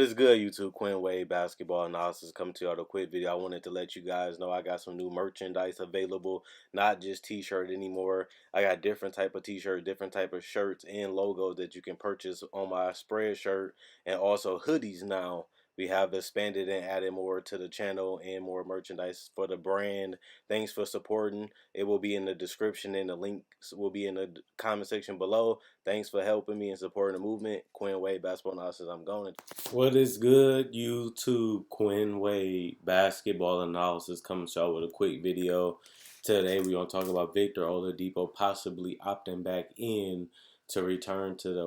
is good, YouTube? Quinn Wade Basketball Analysis coming to you with a quick video. I wanted to let you guys know I got some new merchandise available, not just t-shirt anymore. I got different type of t-shirt, different type of shirts and logos that you can purchase on my spread shirt, and also hoodies now. We have expanded and added more to the channel and more merchandise for the brand. Thanks for supporting. It will be in the description and the links will be in the comment section below. Thanks for helping me and supporting the movement. Quinn Wade Basketball Analysis. I'm going. What is good, YouTube? Quinn Wade Basketball Analysis coming to y'all with a quick video. Today we're going to talk about Victor Oladipo possibly opting back in to return to the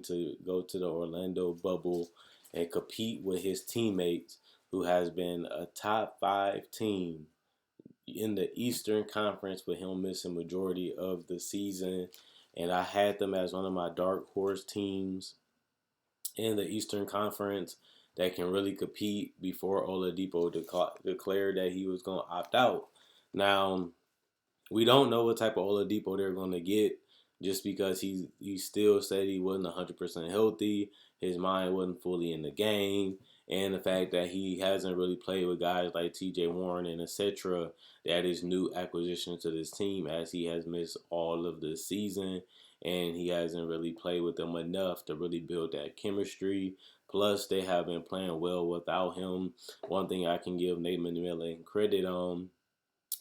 to go to the Orlando bubble and compete with his teammates, who has been a top 5 team in the Eastern Conference with him missing majority of the season. And I had them as one of my dark horse teams in the Eastern Conference that can really compete before Oladipo declared that he was going to opt out. Now, we don't know what type of Oladipo they're going to get, just because he still said he wasn't 100% healthy, his mind wasn't fully in the game, and the fact that he hasn't really played with guys like TJ Warren and etc. That is new acquisition to this team, as he has missed all of the season and he hasn't really played with them enough to really build that chemistry. Plus, they have been playing well without him. One thing I can give Nate McMillan credit on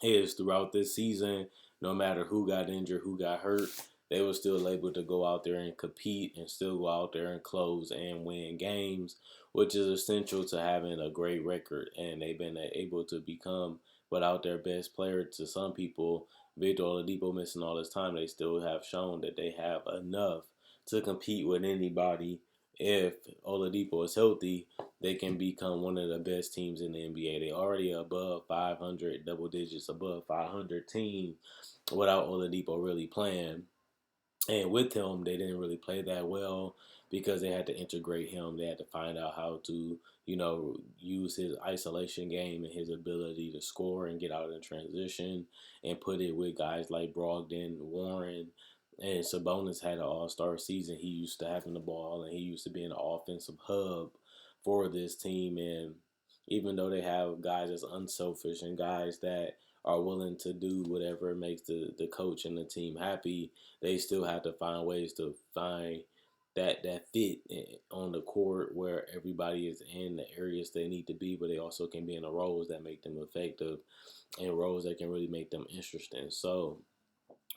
is throughout this season, no matter who got injured, who got hurt, they were still able to go out there and compete and still go out there and close and win games, which is essential to having a great record. And they've been able to become, without their best player, to some people, Victor Oladipo missing all this time, they still have shown that they have enough to compete with anybody. If Oladipo is healthy, they can become one of the best teams in the NBA. They already above 500, double digits above 500 team without Oladipo really playing. And with him, they didn't really play that well because they had to integrate him. They had to find out how to, use his isolation game and his ability to score and get out in transition and put it with guys like Brogdon, Warren, and Sabonis had an all-star season. He used to having the ball, and he used to being an offensive hub for this team. And even though they have guys that's unselfish and guys that are willing to do whatever makes the coach and the team happy, they still have to find ways to find that fit on the court where everybody is in the areas they need to be, but they also can be in the roles that make them effective and roles that can really make them interesting. So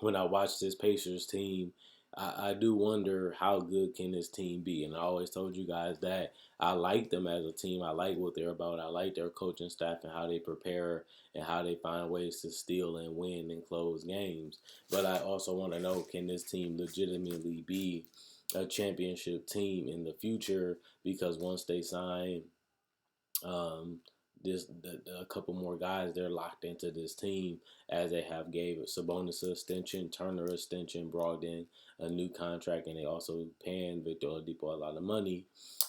when I watch this Pacers team, I do wonder how good can this team be. And I always told you guys that I like them as a team. I like what they're about. I like their coaching staff and how they prepare and how they find ways to steal and win and close games. But I also want to know, can this team legitimately be a championship team in the future? Because once they sign um, a couple more guys, they're locked into this team, as they have gave Sabonis an extension, Turner extension, Brogdon a new contract, and they also paying Victor Oladipo a lot of money.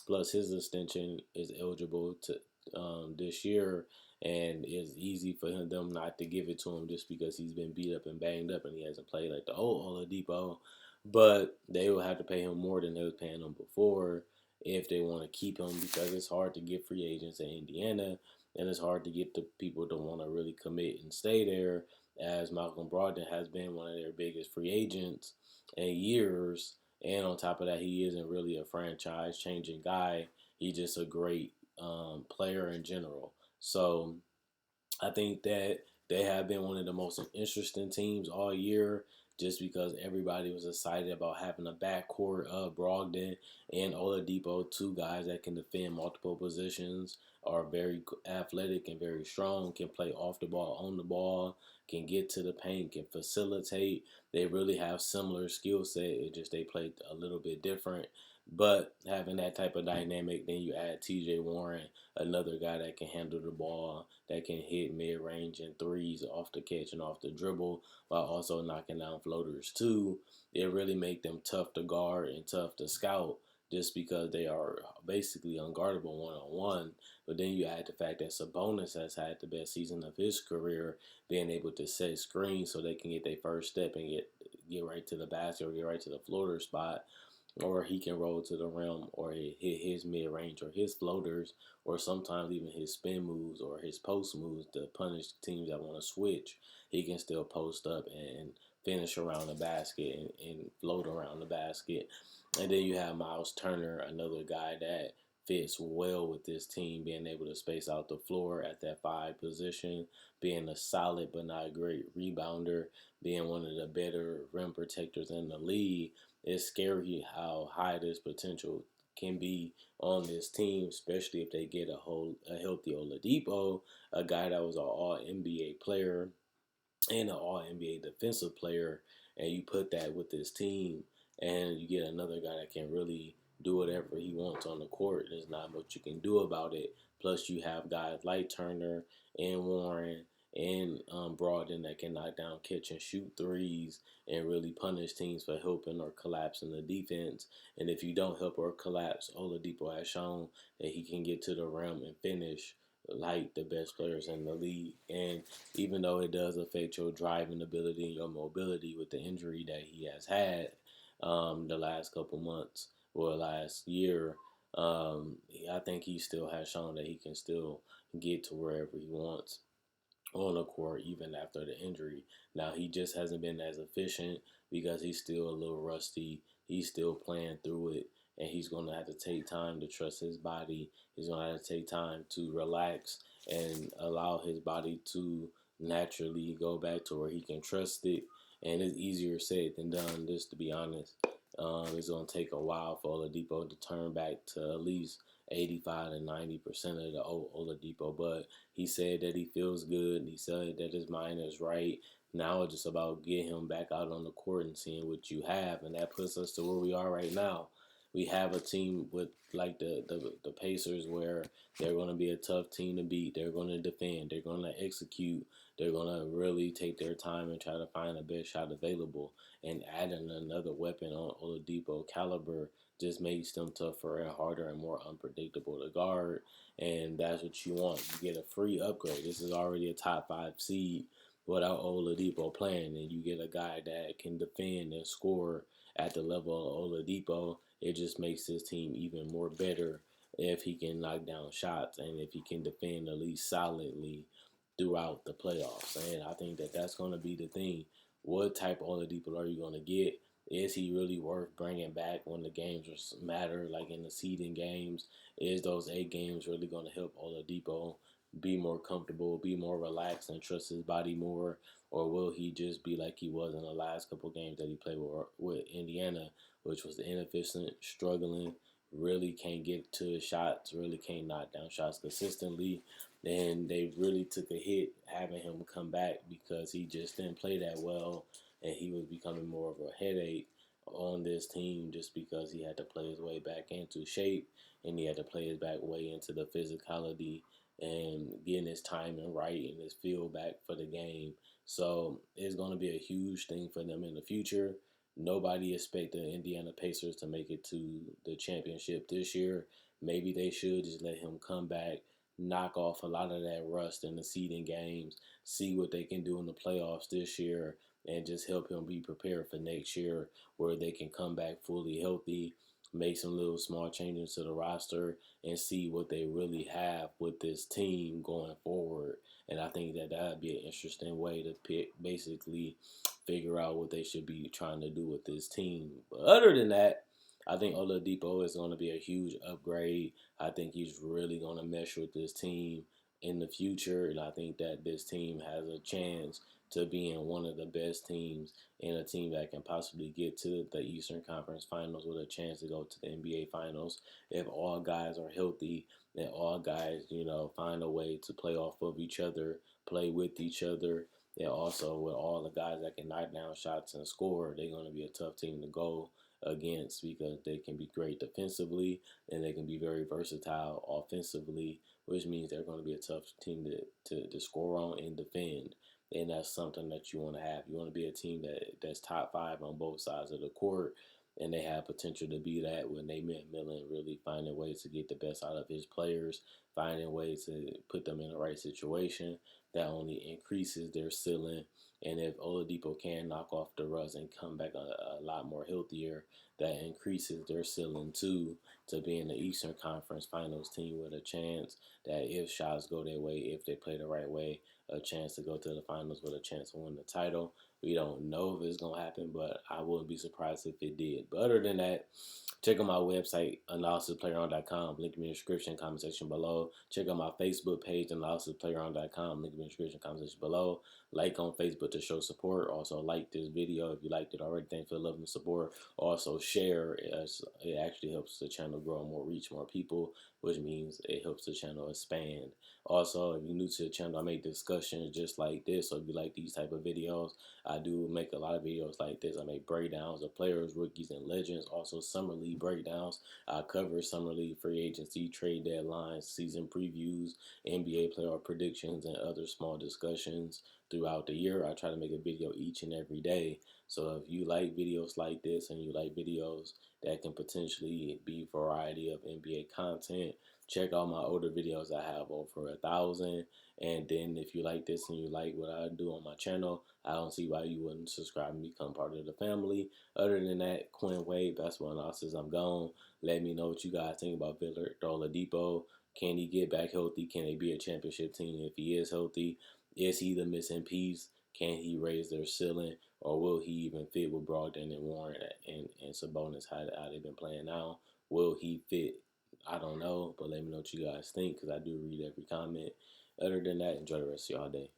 Plus, his extension is eligible to this year, and it's easy for them not to give it to him just because he's been beat up and banged up and he hasn't played like the old Oladipo. But they will have to pay him more than they were paying him before if they want to keep him, because it's hard to get free agents in Indiana, and it's hard to get the people to want to really commit and stay there, as Malcolm Brogdon has been one of their biggest free agents in years. And on top of that, he isn't really a franchise-changing guy. He's just a great player in general. So I think that they have been one of the most interesting teams all year, just because everybody was excited about having a backcourt of Brogdon and Oladipo, two guys that can defend multiple positions, are very athletic and very strong, can play off the ball, on the ball, can get to the paint, can facilitate. They really have similar skill set. It just they play a little bit different. But having that type of dynamic, then you add TJ Warren, another guy that can handle the ball, that can hit mid-range and threes off the catch and off the dribble, while also knocking down floaters too. It really make them tough to guard and tough to scout, just because they are basically unguardable one-on-one. But then you add the fact that Sabonis has had the best season of his career, being able to set screens so they can get their first step and get right to the basket or get right to the floater spot. or he can roll to the rim, or hit his mid range, or his floaters, or sometimes even his spin moves or his post moves to punish teams that want to switch. He can still post up and finish around the basket and float around the basket. And then you have Miles Turner, another guy that fits well with this team, being able to space out the floor at that 5 position, being a solid but not a great rebounder, being one of the better rim protectors in the league. It's scary how high this potential can be on this team, especially if they get a healthy Oladipo, a guy that was an All NBA player and an All NBA defensive player, and you put that with this team, and you get another guy that can really do whatever he wants on the court. There's not much you can do about it. Plus, you have guys like Turner and Warren and Brogdon that can knock down, catch, and shoot threes and really punish teams for helping or collapsing the defense. And if you don't help or collapse, Oladipo has shown that he can get to the rim and finish like the best players in the league. And even though it does affect your driving ability and your mobility with the injury that he has had the last couple months or last year, I think he still has shown that he can still get to wherever he wants on the court even after the injury. Now he just hasn't been as efficient because he's still a little rusty. He's still playing through it, and he's going to have to take time to trust his body. He's going to have to take time to relax and allow his body to naturally go back to where he can trust it. And it's easier said than done, just to be honest. It's going to take a while for Oladipo to turn back to at least 85 to 90% of the old Oladipo, but he said that he feels good. He said that his mind is right. Now it's just about getting him back out on the court and seeing what you have, and that puts us to where we are right now. We have a team with like the Pacers where they're going to be a tough team to beat. They're going to defend. They're going to execute. They're going to really take their time and try to find the best shot available. And adding another weapon on Oladipo caliber just makes them tougher and harder and more unpredictable to guard. And that's what you want. You get a free upgrade. This is already a top 5 seed without Oladipo playing, and you get a guy that can defend and score at the level of Oladipo. It just makes his team even more better if he can knock down shots and if he can defend at least solidly throughout the playoffs. And I think that that's going to be the thing. What type of Oladipo are you going to get? Is he really worth bringing back when the games matter, like in the seeding games? Is those 8 games really going to help Oladipo be more comfortable, be more relaxed, and trust his body more? Or will he just be like he was in the last couple games that he played with Indiana, which was inefficient, struggling, really can't get to his shots, really can't knock down shots consistently? And they really took a hit having him come back because he just didn't play that well, and he was becoming more of a headache on this team just because he had to play his way back into shape, and he had to play his back way into the physicality and getting his timing right and his feel back for the game. So it's going to be a huge thing for them in the future. Nobody expect the Indiana Pacers to make it to the championship this year. Maybe they should just let him come back, knock off a lot of that rust in the seeding games, see what they can do in the playoffs this year, and just help him be prepared for next year where they can come back fully healthy, make some little small changes to the roster, and see what they really have with this team going forward. And I think that that'd be an interesting way to basically figure out what they should be trying to do with this team. But other than that, I think Oladipo is going to be a huge upgrade. I think he's really going to mesh with this team in the future, and I think that this team has a chance to being one of the best teams and a team that can possibly get to the Eastern Conference Finals with a chance to go to the NBA Finals if all guys are healthy and all guys, find a way to play off of each other, play with each other, and also with all the guys that can knock down shots and score. They're going to be a tough team to go against because they can be great defensively and they can be very versatile offensively, which means they're going to be a tough team to score on and defend. And that's something that you want to have. You want to be a team that's top 5 on both sides of the court, and they have potential to be that when they met Millen really finding ways to get the best out of his players, finding ways to put them in the right situation, that only increases their ceiling. And if Oladipo can knock off the rust and come back a lot more healthier, that increases their ceiling too, to be in the Eastern Conference Finals team with a chance that if shots go their way, if they play the right way, a chance to go to the finals with a chance to win the title. We don't know if it's going to happen, but I wouldn't be surprised if it did. But other than that, check out my website, analysisplayground.com. Link in the description, comment section below. Check out my Facebook page, analysisplayground.com. Link in the description, comment section below. Like on Facebook to show support. Also, like this video if you liked it already. Thanks for the love and support. Also, share, as it actually helps the channel grow more reach, more people, which means it helps the channel expand. Also, if you're new to the channel, I make discussions just like this. So if you like these type of videos, I do make a lot of videos like this. I make breakdowns of players, rookies, and legends. Also, summer league breakdowns. I cover summer league free agency, trade deadlines, season previews, NBA playoff predictions, and other small discussions throughout the year. I try to make a video each and every day. So if you like videos like this and you like videos that can potentially be a variety of NBA content, check out my older videos. I have over 1,000. And then if you like this and you like what I do on my channel, I don't see why you wouldn't subscribe and become part of the family. Other than that, Quinn Wade, basketball analysis, I'm gone. Let me know what you guys think about Victor Oladipo. Can he get back healthy? Can they be a championship team if he is healthy? Is he the missing piece? Can he raise their ceiling? Or will he even fit with Brogdon and Warren and Sabonis, how they've been playing now? Will he fit? I don't know, but let me know what you guys think because I do read every comment. Other than that, enjoy the rest of y'all day.